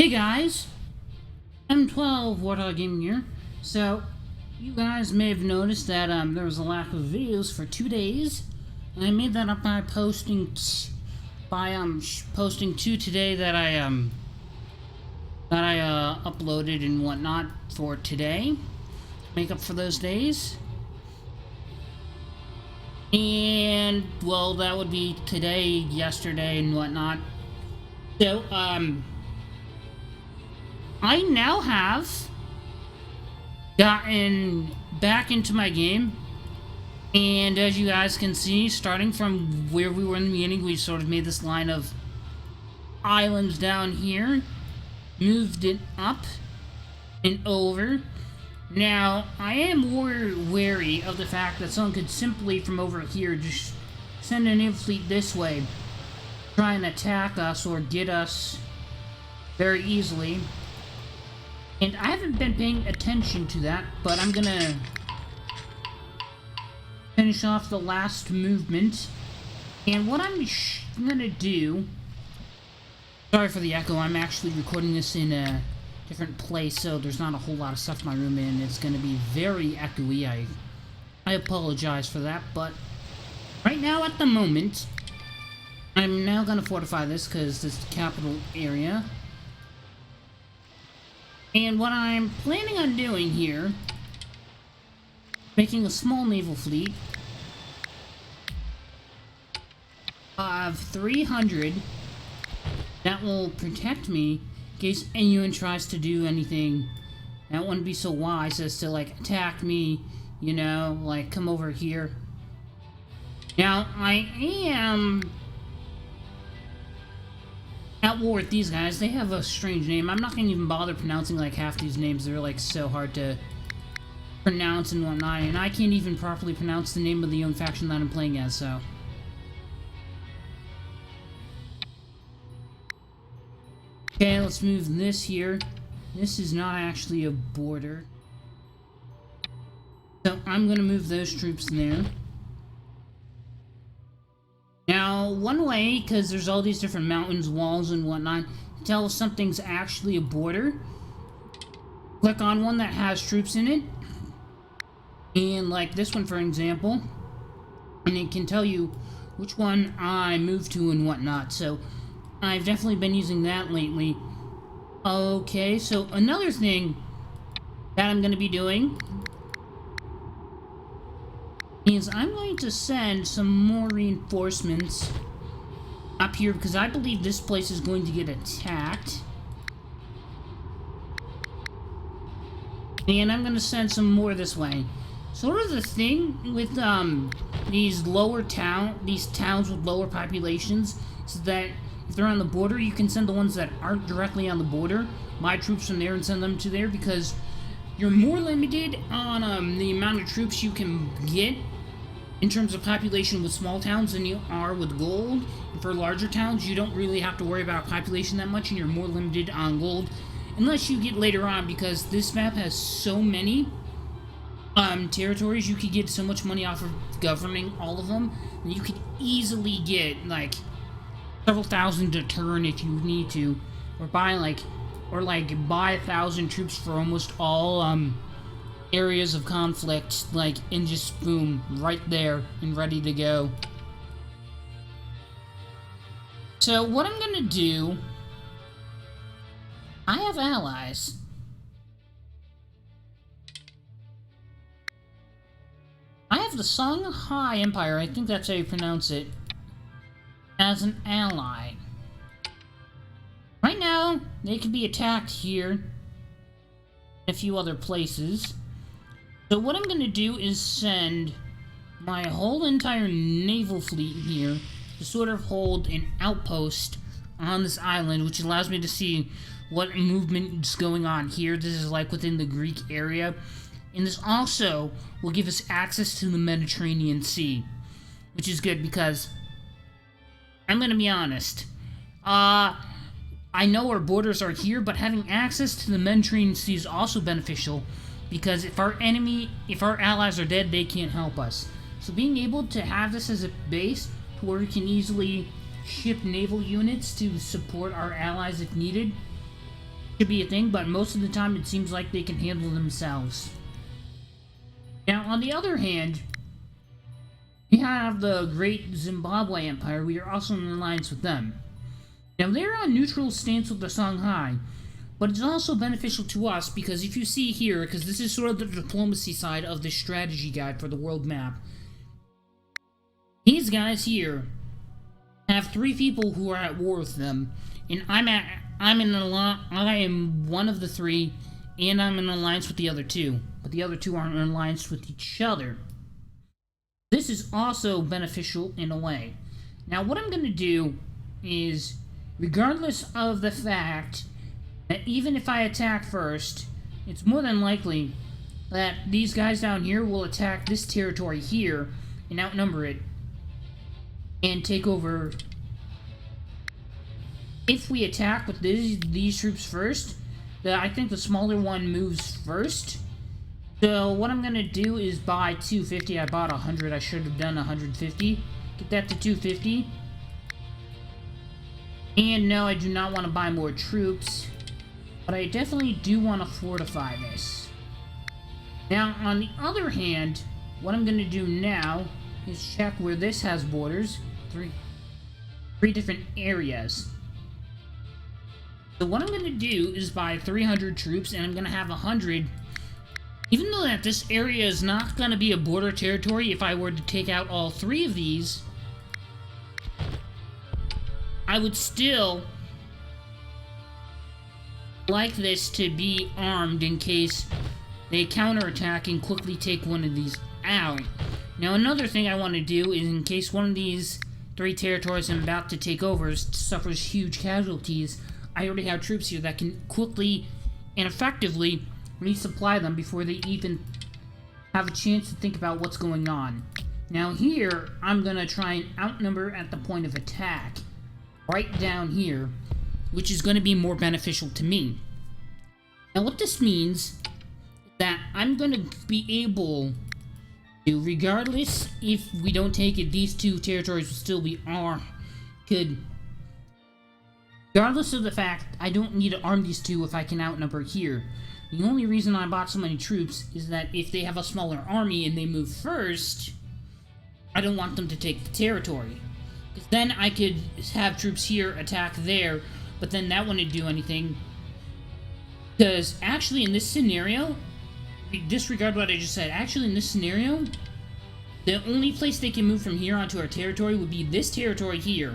Hey guys, M12 Warthog Gaming here. So, you guys may have noticed that there was a lack of videos for 2 days. And I made that up by posting posting two today that I uploaded and whatnot for today. Make up for those days. And well, that would be today, yesterday, and whatnot. So I now have gotten back into my game, and as you guys can see, starting from where we were in the beginning, we sort of made this line of islands down here, moved it up and over. Now, I am more wary of the fact that someone could simply, from over here, just send a naval fleet this way, try and attack us or get us very easily. And I haven't been paying attention to that, but I'm gonna finish off the last movement. And what I'm gonna do... Sorry for the echo, I'm actually recording this in a different place, so there's not a whole lot of stuff in my room, and it's gonna be very echoey. I apologize for that, but right now, at the moment, I'm now gonna fortify this, because this is the capital area. And what I'm planning on doing here, making a small naval fleet of 300 that will protect me in case anyone tries to do anything that wouldn't be so wise as to, like, attack me, you know, like, come over here. Now, I am at war with these guys. They have a strange name. I'm not gonna even bother pronouncing like half these names. They're like so hard to pronounce and whatnot, and I can't even properly pronounce the name of the young faction that I'm playing as, so. Okay, let's move this here. This is not actually a border. So I'm gonna move those troops there. Now, one way, because there's all these different mountains, walls, and whatnot, to tell if something's actually a border, click on one that has troops in it, and like this one, for example, and it can tell you which one I moved to and whatnot, so I've definitely been using that lately. Okay, so another thing that I'm going to be doing is I'm going to send some more reinforcements up here, because I believe this place is going to get attacked. And I'm going to send some more this way. Sort of the thing with these towns with lower populations, is that if they're on the border, you can send the ones that aren't directly on the border, my troops from there, and send them to there, because you're more limited on the amount of troops you can get in terms of population with small towns than you are with gold. And for larger towns, you don't really have to worry about population that much, and you're more limited on gold, unless you get later on, because this map has so many territories. You could get so much money off of governing all of them, and you could easily get like several thousand a turn if you need to, or buy 1,000 troops for almost all areas of conflict, like, and just boom, right there and ready to go. So what I'm gonna do, I have allies. I have the Songhai Empire, I think that's how you pronounce it, as an ally. Right now, they can be attacked here and a few other places. So what I'm going to do is send my whole entire naval fleet here to sort of hold an outpost on this island, which allows me to see what movement is going on here. This is like within the Greek area. And this also will give us access to the Mediterranean Sea, which is good because, I'm going to be honest, I know our borders are here, but having access to the Mediterranean Sea is also beneficial, because if our allies are dead, they can't help us. So being able to have this as a base to where we can easily ship naval units to support our allies if needed should be a thing, but most of the time it seems like they can handle themselves. Now, on the other hand, we have the Great Zimbabwe Empire. We are also in alliance with them. Now, they're on neutral stance with the Songhai, but it's also beneficial to us because if you see here, because this is sort of the diplomacy side of the strategy guide for the world map, these guys here have 3 people who are at war with them, and I am one of the 3, and I'm in alliance with the other 2, but the other 2 aren't in alliance with each other. This is also beneficial in a way. Now, what I'm going to do is, regardless of the fact that even if I attack first, it's more than likely that these guys down here will attack this territory here and outnumber it and take over. If we attack with these troops first, I think the smaller one moves first. So what I'm going to do is buy 250. I bought 100. I should have done 150. Get that to 250. And no, I do not want to buy more troops. But I definitely do want to fortify this. Now, on the other hand, what I'm going to do now is check where this has borders. Three different areas. So what I'm going to do is buy 300 troops, and I'm going to have 100. Even though that this area is not going to be a border territory, if I were to take out all 3 of these, I would still like this to be armed in case they counterattack and quickly take one of these out. Now, another thing I want to do is in case one of these 3 territories I'm about to take over suffers huge casualties, I already have troops here that can quickly and effectively resupply them before they even have a chance to think about what's going on. Now here, I'm going to try and outnumber at the point of attack, right down here, which is going to be more beneficial to me. Now what this means is that I'm going to be able to, regardless if we don't take it, these 2 territories will still be regardless of the fact I don't need to arm these 2 if I can outnumber here. The only reason I bought so many troops is that if they have a smaller army and they move first, I don't want them to take the territory. Because then I could have troops here attack there, but then that wouldn't do anything. Because actually in this scenario, disregard what I just said, actually in this scenario, the only place they can move from here onto our territory would be this territory here.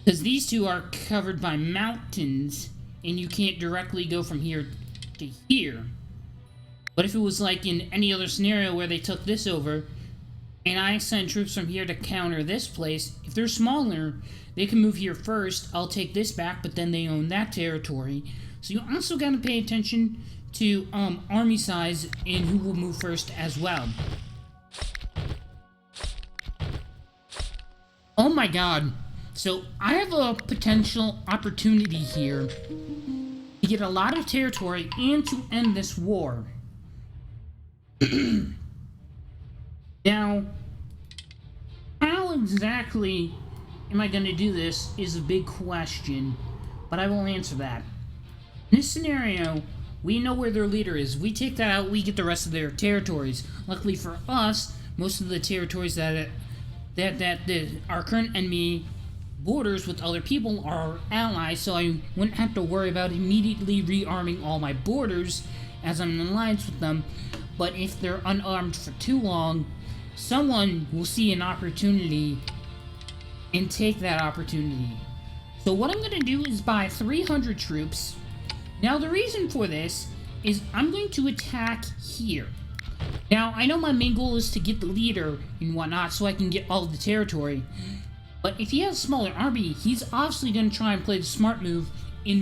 Because these 2 are covered by mountains, and you can't directly go from here to here. But if it was like in any other scenario where they took this over, and I send troops from here to counter this place, if they're smaller, they can move here first, I'll take this back, but then they own that territory. So you also gotta pay attention to army size and who will move first as well. Oh my god. So I have a potential opportunity here to get a lot of territory and to end this war. Now, how exactly am I going to do this is a big question, but I will answer that. In this scenario, we know where their leader is. We take that out, we get the rest of their territories. Luckily for us, most of the territories that our current enemy borders with other people are allies, so I wouldn't have to worry about immediately rearming all my borders as I'm in alliance with them. But if they're unarmed for too long, someone will see an opportunity and take that opportunity. So what I'm going to do is buy 300 troops. Now the reason for this is I'm going to attack here. Now I know my main goal is to get the leader and whatnot so I can get all of the territory. But if he has a smaller army, he's obviously going to try and play the smart move and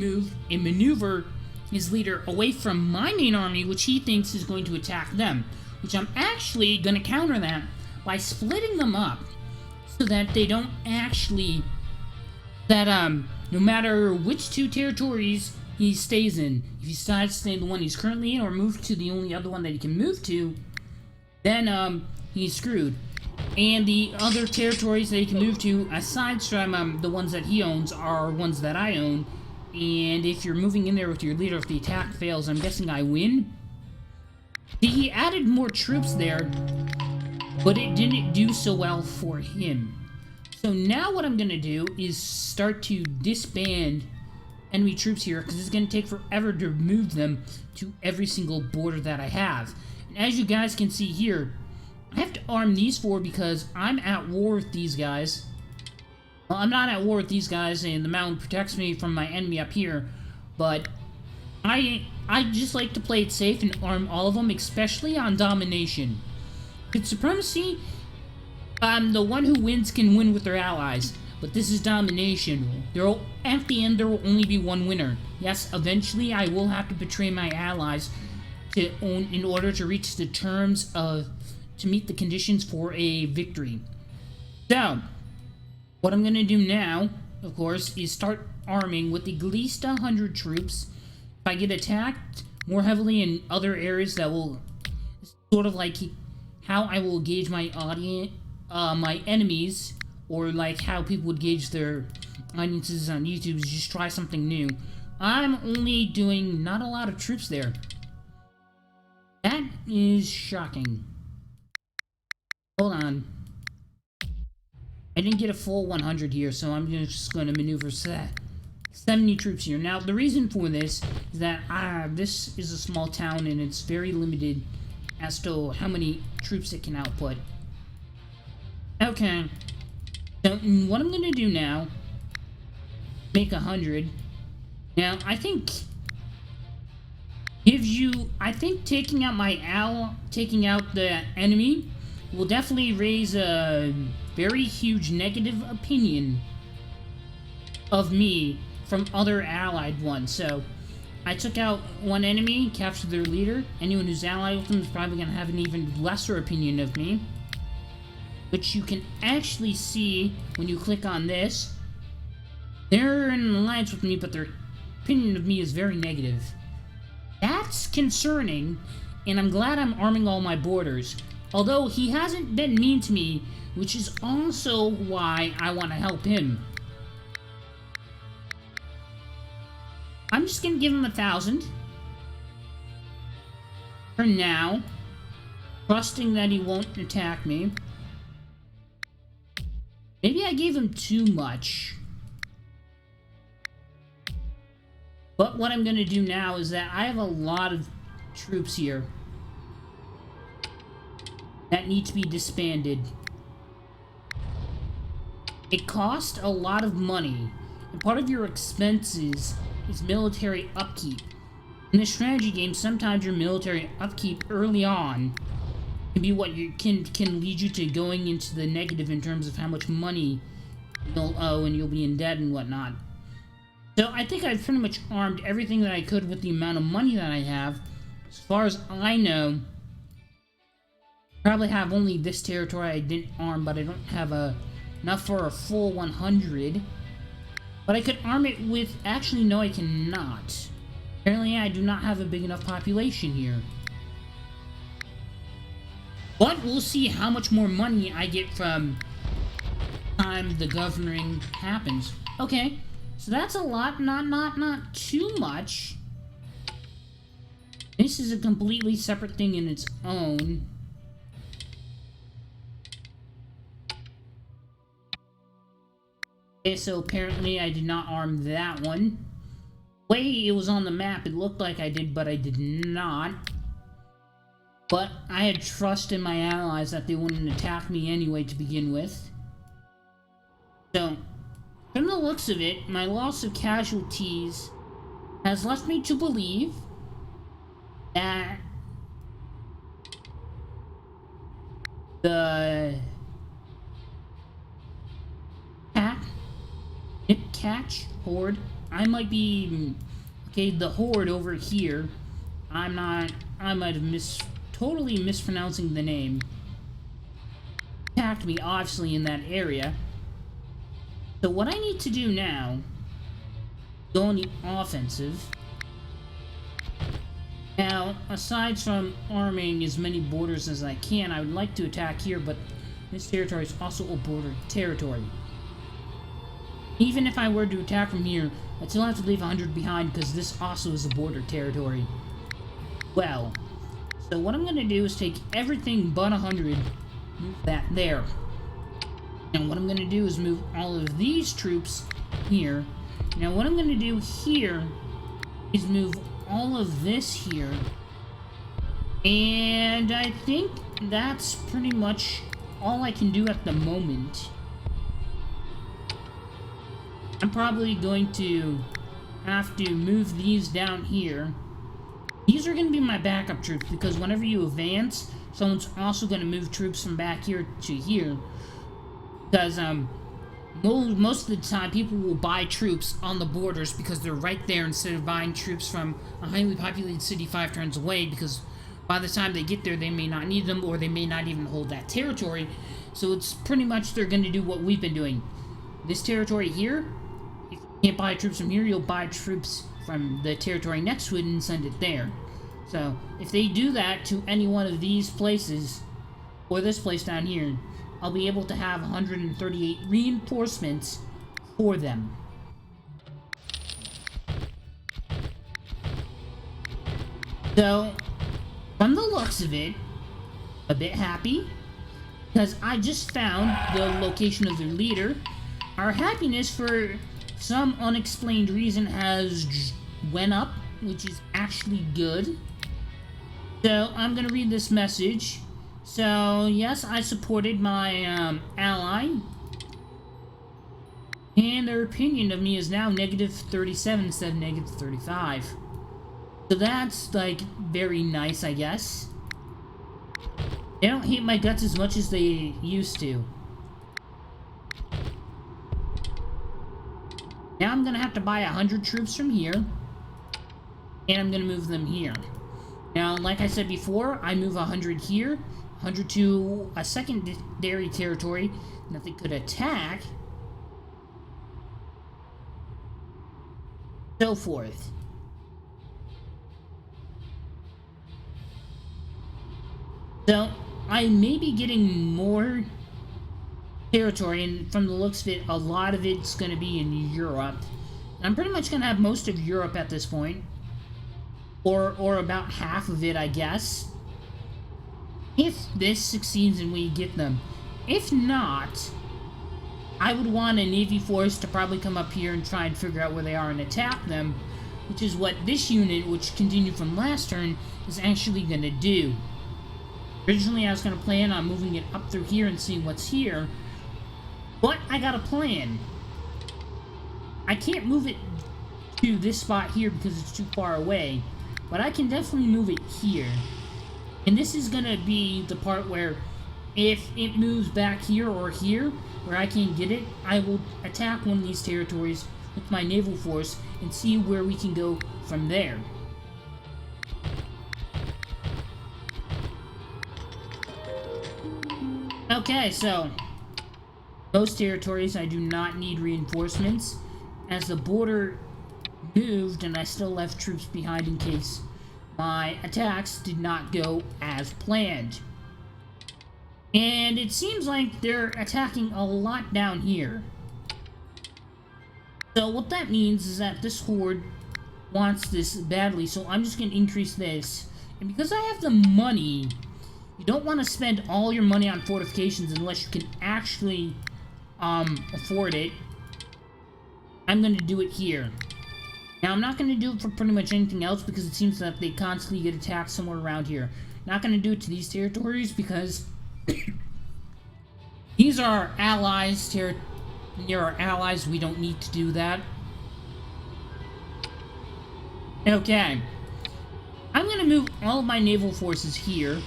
maneuver his leader away from my main army, which he thinks is going to attack them. Which I'm actually going to counter that by splitting them up so that they don't actually... no matter which 2 territories he stays in, if he decides to stay in the one he's currently in or move to the only other one that he can move to, then he's screwed. And the other territories that he can move to, aside from the ones that he owns, are ones that I own. And if you're moving in there with your leader, if the attack fails, I'm guessing I win. See, he added more troops there, but it didn't do so well for him. So now what I'm going to do is start to disband enemy troops here, because it's going to take forever to move them to every single border that I have. And as you guys can see here, I have to arm these 4 because I'm at war with these guys. Well, I'm not at war with these guys, and the mountain protects me from my enemy up here, but I just like to play it safe and arm all of them, especially on domination. With supremacy, the one who wins can win with their allies, but this is domination. At the end, there will only be one winner. Yes, eventually I will have to betray my allies in order to reach the terms to meet the conditions for a victory. So, what I'm going to do now, of course, is start arming with at least 100 troops. If I get attacked more heavily in other areas, that will sort of like how I will gauge my audience, my enemies, or like how people would gauge their audiences on YouTube, is just try something new. I'm only doing not a lot of troops there. That is shocking. Hold on. I didn't get a full 100 here, so I'm just going to maneuver 70 troops here. Now, the reason for this is that this is a small town, and it's very limited as to how many troops it can output. Okay. So, what I'm going to do now, make 100. Now, I think taking out the enemy will definitely raise a very huge negative opinion of me from other allied ones. So, I took out one enemy, captured their leader. Anyone who's allied with them is probably going to have an even lesser opinion of me. Which you can actually see when you click on this. They're in alliance with me, but their opinion of me is very negative. That's concerning, and I'm glad I'm arming all my borders. Although he hasn't been mean to me, which is also why I want to help him. I'm just going to give him 1,000. For now. Trusting that he won't attack me. Maybe I gave him too much. But what I'm going to do now is that I have a lot of troops here that need to be disbanded. It costs a lot of money, and part of your expenses is military upkeep. In the strategy game, sometimes your military upkeep early on can be what can lead you to going into the negative in terms of how much money you'll owe and you'll be in debt and whatnot. So I think I've pretty much armed everything that I could with the amount of money that I have. As far as I know, I probably have only this territory I didn't arm, but I don't have enough for a full 100. But I could arm it with... Actually, no, I cannot. Apparently, I do not have a big enough population here. But we'll see how much more money I get from time the governing happens. Okay, so that's a lot, not too much. This is a completely separate thing in its own. Okay, so apparently I did not arm that one. The way it was on the map, it looked like I did, but I did not. But I had trust in my allies that they wouldn't attack me anyway to begin with. So, from the looks of it, my loss of casualties has left me to believe that the catch horde, I might be, okay, the horde over here, I might have totally mispronouncing the name, attacked me obviously in that area. So what I need to do now, go on the offensive. Now, aside from arming as many borders as I can, I would like to attack here, but this territory is also a border territory. Even if I were to attack from here, I still have to leave 100 behind because this also is a border territory. Well, so what I'm going to do is take everything but 100, move that there. And what I'm going to do is move all of these troops here. Now what I'm going to do here is move all of this here. And I think that's pretty much all I can do at the moment. I'm probably going to have to move these down here. These are going to be my backup troops because whenever you advance, someone's also going to move troops from back here to here. Because most of the time, people will buy troops on the borders because they're right there instead of buying troops from a highly populated city 5 turns away, because by the time they get there, they may not need them, or they may not even hold that territory. So it's pretty much they're going to do what we've been doing. This territory here, if you can't buy troops from here, you'll buy troops from the territory next to it and send it there. So if they do that to any one of these places, or this place down here, I'll be able to have 138 reinforcements for them. So, from the looks of it, a bit happy, because I just found the location of their leader. Our happiness, for some unexplained reason, has went up, which is actually good. So, I'm going to read this message. So, yes, I supported my ally, and their opinion of me is now -37 instead of -35. So that's, like, very nice, I guess. They don't hate my guts as much as they used to. Now I'm gonna have to buy 100 troops from here, and I'm gonna move them here. Now, like I said before, I move 100 here, 100 to a secondary territory that they could attack, so forth. So, I may be getting more territory, and from the looks of it, a lot of it's going to be in Europe. And I'm pretty much going to have most of Europe at this point. Or about half of it, I guess. If this succeeds and we get them. If not, I would want a Navy force to probably come up here and try and figure out where they are and attack them, which is what this unit, which continued from last turn, is actually going to do. Originally, I was going to plan on moving it up through here and seeing what's here, but I got a plan. I can't move it to this spot here because it's too far away, but I can definitely move it here. And this is going to be the part where if it moves back here or here, where I can't get it, I will attack one of these territories with my naval force and see where we can go from there. Okay, so most territories I do not need reinforcements, as the border moved and I still left troops behind in case my attacks did not go as planned. And it seems like they're attacking a lot down here. So what that means is that this horde wants this badly, so I'm just going to increase this. And because I have the money, you don't want to spend all your money on fortifications unless you can actually afford it. I'm going to do it here. Now, I'm not going to do it for pretty much anything else because it seems that they constantly get attacked somewhere around here. Not going to do it to these territories because these are our allies. Near our allies, we don't need to do that. Okay. I'm going to move all of my naval forces here.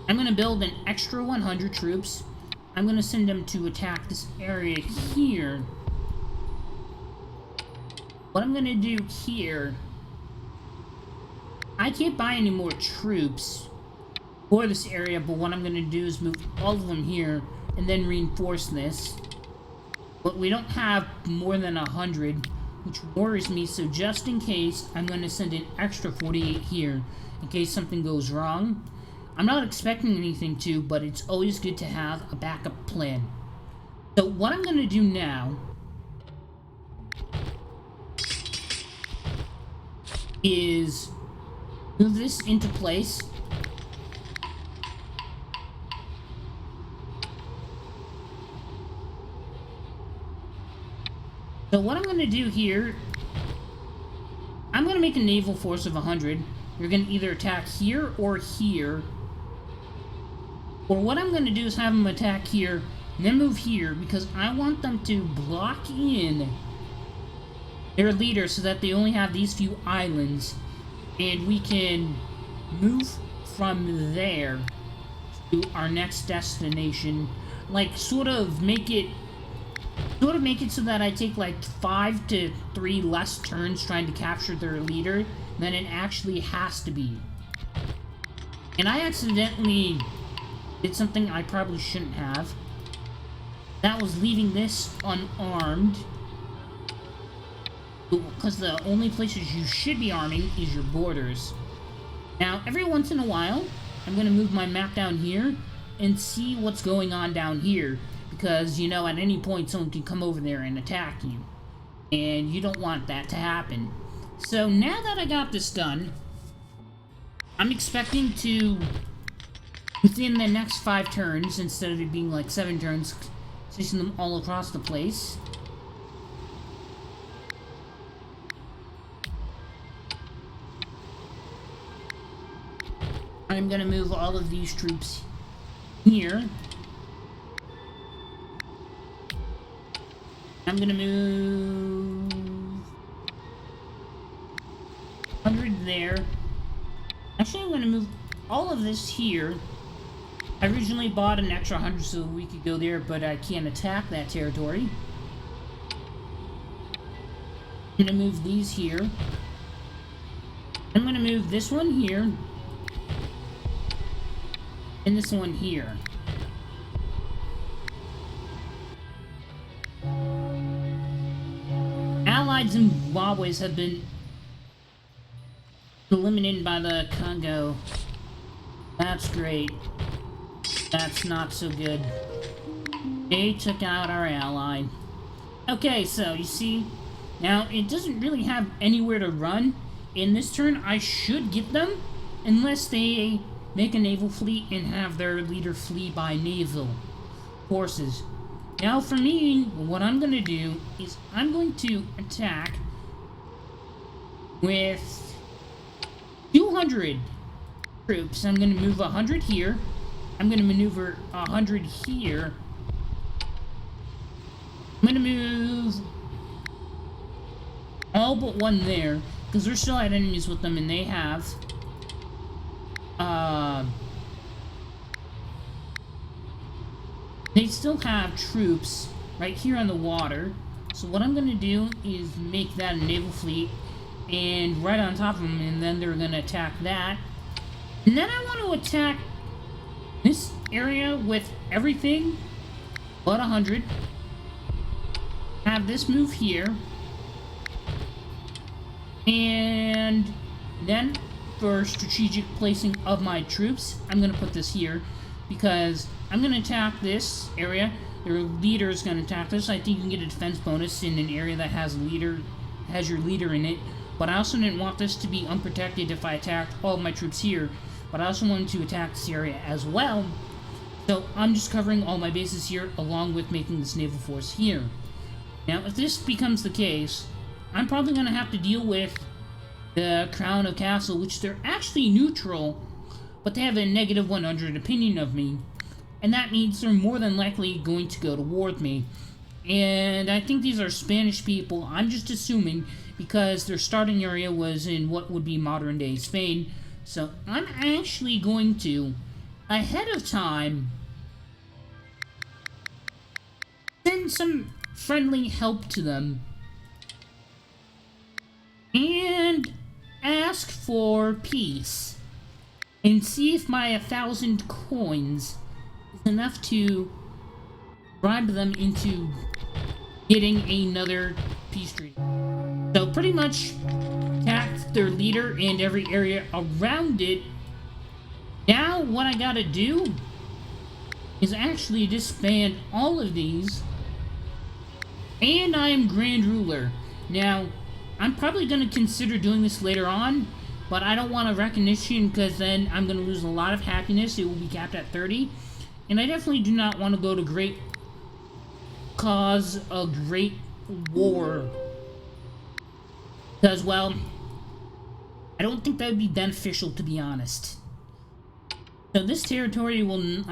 I'm going to build an extra 100 troops. I'm going to send them to attack this area here. What I'm going to do here, I can't buy any more troops for this area, but what I'm going to do is move all of them here and then reinforce this. But we don't have more than 100, which worries me, so just in case, I'm going to send an extra 48 here in case something goes wrong. I'm not expecting anything to, but it's always good to have a backup plan. So what I'm going to do now is move this into place. So what I'm going to do here, I'm going to make a naval force of 100. You're going to either attack here or here. Or what I'm going to do is have them attack here, and then move here, because I want them to block in their leader so that they only have these few islands. And we can move from there to our next destination. Like, sort of make it so that I take like 5 to 3 less turns trying to capture their leader than it actually has to be. And I accidentally did something I probably shouldn't have. That was leaving this unarmed. Because the only places you should be arming is your borders. Now, every once in a while, I'm going to move my map down here and see what's going on down here. Because, you know, at any point someone can come over there and attack you. And you don't want that to happen. So now that I got this done, I'm expecting to, within the next 5 turns, instead of it being like 7 turns, station them all across the place. I'm gonna move all of these troops here. I'm gonna move 100 there. Actually, I'm gonna move all of this here. I originally bought an extra 100 so we could go there, but I can't attack that territory. I'm gonna move these here. I'm gonna move this one here. And this one here. Allied Zimbabwe's have been eliminated by the Congo. That's great. That's not so good. They took out our ally. Okay, so you see, now it doesn't really have anywhere to run. In this turn, I should get them, unless they make a naval fleet and have their leader flee by naval forces. Now for me, what I'm going to do is I'm going to attack with 200 troops. I'm going to move 100 here. I'm going to maneuver 100 here. I'm going to move all but one there, because they're still at enemies with them, and they have they still have troops right here on the water. So what I'm going to do is make that a naval fleet and right on top of them, and then they're going to attack that. And then I want to attack this area with everything but 100. Have this move here. And then for strategic placing of my troops, I'm going to put this here, because I'm going to attack this area. Their leader is going to attack this. I think you can get a defense bonus in an area that has your leader in it. But I also didn't want this to be unprotected if I attacked all of my troops here. But I also wanted to attack this area as well. So I'm just covering all my bases here, along with making this naval force here. Now, if this becomes the case, I'm probably going to have to deal with the Crown of Castle, which they're actually neutral, but they have a negative 100 opinion of me. And that means they're more than likely going to go to war with me. And I think these are Spanish people. I'm just assuming, because their starting area was in what would be modern-day Spain. So I'm actually going to, ahead of time, send some friendly help to them and ask for peace, and see if my 1,000 coins is enough to bribe them into getting another peace treaty. So pretty much attack their leader and every area around it Now, what I gotta do is actually disband all of these, and I am Grand Ruler. Now, I'm probably gonna consider doing this later on, but I don't want a recognition because then I'm gonna lose a lot of happiness. It will be capped at 30, and I definitely do not want to go to cause a great war, because, well, I don't think that would be beneficial, to be honest. So this territory I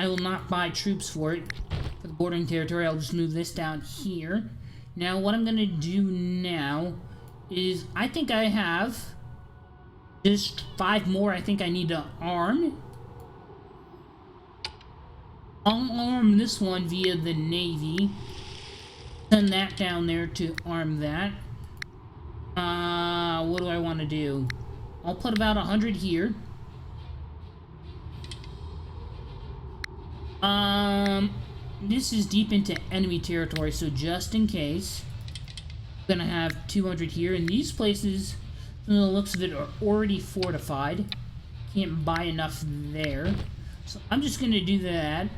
will not buy troops for it. For the bordering territory, I'll just move this down here. Now, what I'm gonna do now is, I think I have just 5 more I think I need to arm. I'll arm this one via the Navy. Send that down there to arm that. What do I want to do? I'll put about 100 here. This is deep into enemy territory, so just in case, I'm gonna have 200 here. And these places, from the looks of it, are already fortified. Can't buy enough there. So I'm just gonna do that.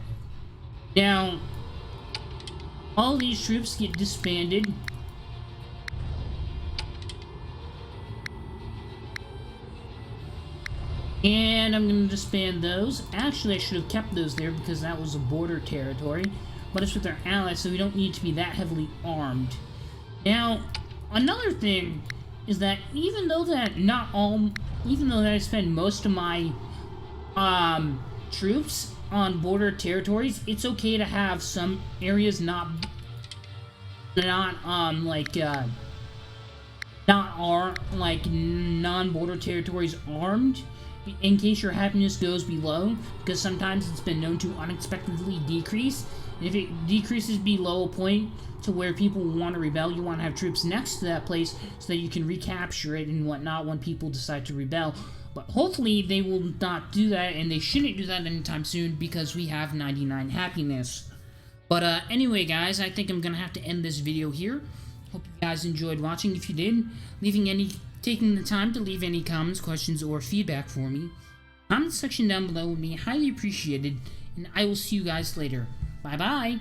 Now, all these troops get disbanded. And I'm going to disband those. Actually, I should have kept those there because that was a border territory. But it's with our allies, so we don't need to be that heavily armed. Now, another thing is that even though that I spend most of my troops on border territories, it's okay to have some areas non-border territories armed, in case your happiness goes below, because sometimes it's been known to unexpectedly decrease. And if it decreases below a point to where people want to rebel, you want to have troops next to that place so that you can recapture it and whatnot when people decide to rebel. But hopefully they will not do that, and they shouldn't do that anytime soon because we have 99 happiness. But anyway, guys, I think I'm gonna have to end this video here. Hope you guys enjoyed watching. If you did, taking the time to leave any comments, questions, or feedback for me, comment section down below would be highly appreciated, and I will see you guys later. Bye bye.